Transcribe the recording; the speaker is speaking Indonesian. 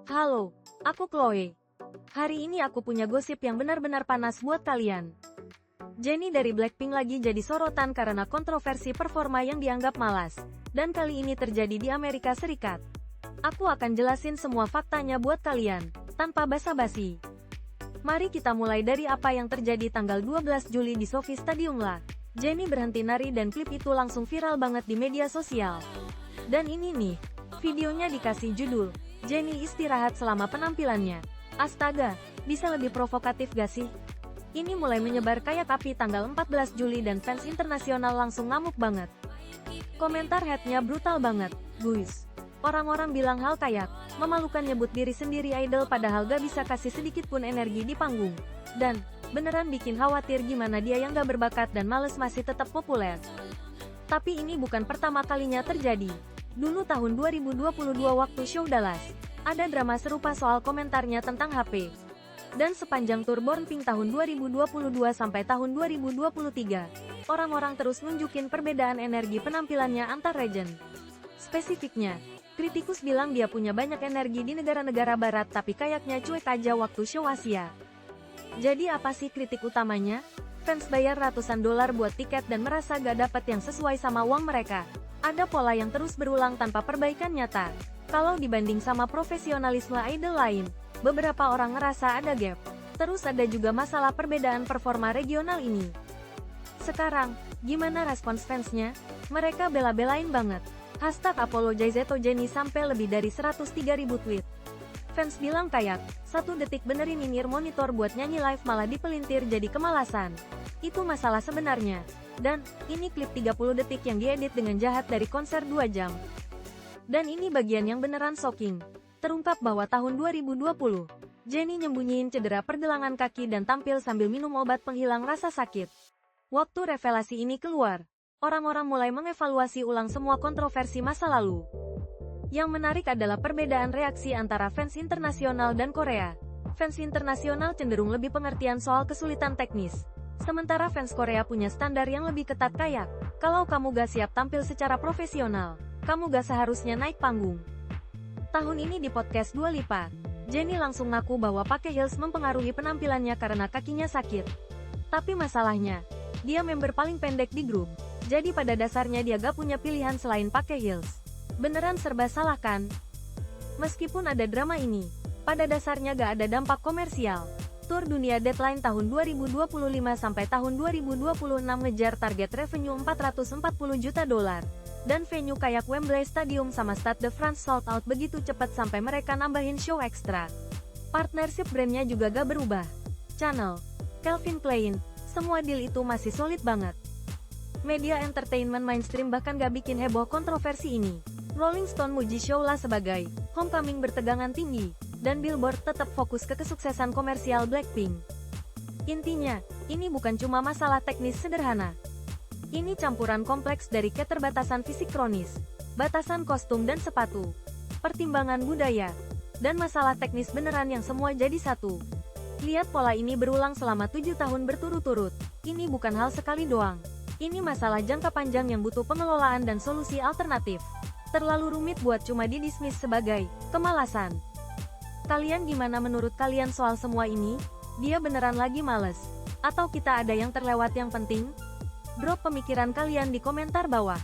Halo, aku Chloe. Hari ini aku punya gosip yang benar-benar panas buat kalian. Jennie dari Blackpink lagi jadi sorotan karena kontroversi performa yang dianggap malas. Dan kali ini terjadi di Amerika Serikat. Aku akan jelasin semua faktanya buat kalian, tanpa basa-basi. Mari kita mulai dari apa yang terjadi tanggal 12 Juli di Sophie Stadium lah. Jennie berhenti nari dan klip itu langsung viral banget di media sosial. Dan ini nih, videonya dikasih judul, Jennie istirahat selama penampilannya. Astaga, bisa lebih provokatif gak sih? Ini mulai menyebar kayak api tanggal 14 Juli dan fans internasional langsung ngamuk banget. Komentar headnya brutal banget, guys. Orang-orang bilang hal kayak, memalukan nyebut diri sendiri idol padahal gak bisa kasih sedikit pun energi di panggung. Dan, beneran bikin khawatir gimana dia yang gak berbakat dan males masih tetap populer. Tapi ini bukan pertama kalinya terjadi. Dulu tahun 2022 waktu show Dallas, ada drama serupa soal komentarnya tentang HP. Dan sepanjang tur Born Pink tahun 2022 sampai tahun 2023, orang-orang terus nunjukin perbedaan energi penampilannya antar region. Spesifiknya, kritikus bilang dia punya banyak energi di negara-negara barat tapi kayaknya cuek aja waktu show Asia. Jadi apa sih kritik utamanya? Fans bayar ratusan dolar buat tiket dan merasa gak dapet yang sesuai sama uang mereka. Ada pola yang terus berulang tanpa perbaikan nyata. Kalau dibanding sama profesionalisme idol lain, beberapa orang ngerasa ada gap. Terus ada juga masalah perbedaan performa regional ini. Sekarang, gimana respons fansnya? Mereka bela-belain banget. Hashtag Apologize to Jennie sampai lebih dari 103.000 tweet. Fans bilang kayak, 1 detik benerin in-ear monitor buat nyanyi live malah dipelintir jadi kemalasan. Itu masalah sebenarnya. Dan, ini klip 30 detik yang diedit dengan jahat dari konser 2 jam. Dan ini bagian yang beneran shocking. Terungkap bahwa tahun 2020, Jennie nyembunyiin cedera pergelangan kaki dan tampil sambil minum obat penghilang rasa sakit. Waktu revelasi ini keluar, orang-orang mulai mengevaluasi ulang semua kontroversi masa lalu. Yang menarik adalah perbedaan reaksi antara fans internasional dan Korea. Fans internasional cenderung lebih pengertian soal kesulitan teknis. Sementara fans Korea punya standar yang lebih ketat kayak, kalau kamu gak siap tampil secara profesional, kamu gak seharusnya naik panggung. Tahun ini di podcast Dua Lipa, Jennie langsung ngaku bahwa pakai heels mempengaruhi penampilannya karena kakinya sakit. Tapi masalahnya, dia member paling pendek di grup, jadi pada dasarnya dia gak punya pilihan selain pakai heels. Beneran serba salah kan? Meskipun ada drama ini, pada dasarnya gak ada dampak komersial. Tour dunia Deadline tahun 2025 sampai tahun 2026 ngejar target revenue 440 juta dolar. Dan venue kayak Wembley Stadium sama Stade de France sold out begitu cepat sampai mereka nambahin show ekstra. Partnership brandnya juga gak berubah. Channel, Calvin Klein, semua deal itu masih solid banget. Media entertainment mainstream bahkan gak bikin heboh kontroversi ini. Rolling Stone muji show lah sebagai Homecoming bertegangan tinggi, dan Billboard tetap fokus ke kesuksesan komersial Blackpink. Intinya, ini bukan cuma masalah teknis sederhana. Ini campuran kompleks dari keterbatasan fisik kronis, batasan kostum dan sepatu, pertimbangan budaya, dan masalah teknis beneran yang semua jadi satu. Lihat pola ini berulang selama 7 tahun berturut-turut. Ini bukan hal sekali doang. Ini masalah jangka panjang yang butuh pengelolaan dan solusi alternatif. Terlalu rumit buat cuma didismiss sebagai kemalasan. Kalian gimana menurut kalian soal semua ini? Dia beneran lagi males? Atau kita ada yang terlewat yang penting? Drop pemikiran kalian di komentar bawah.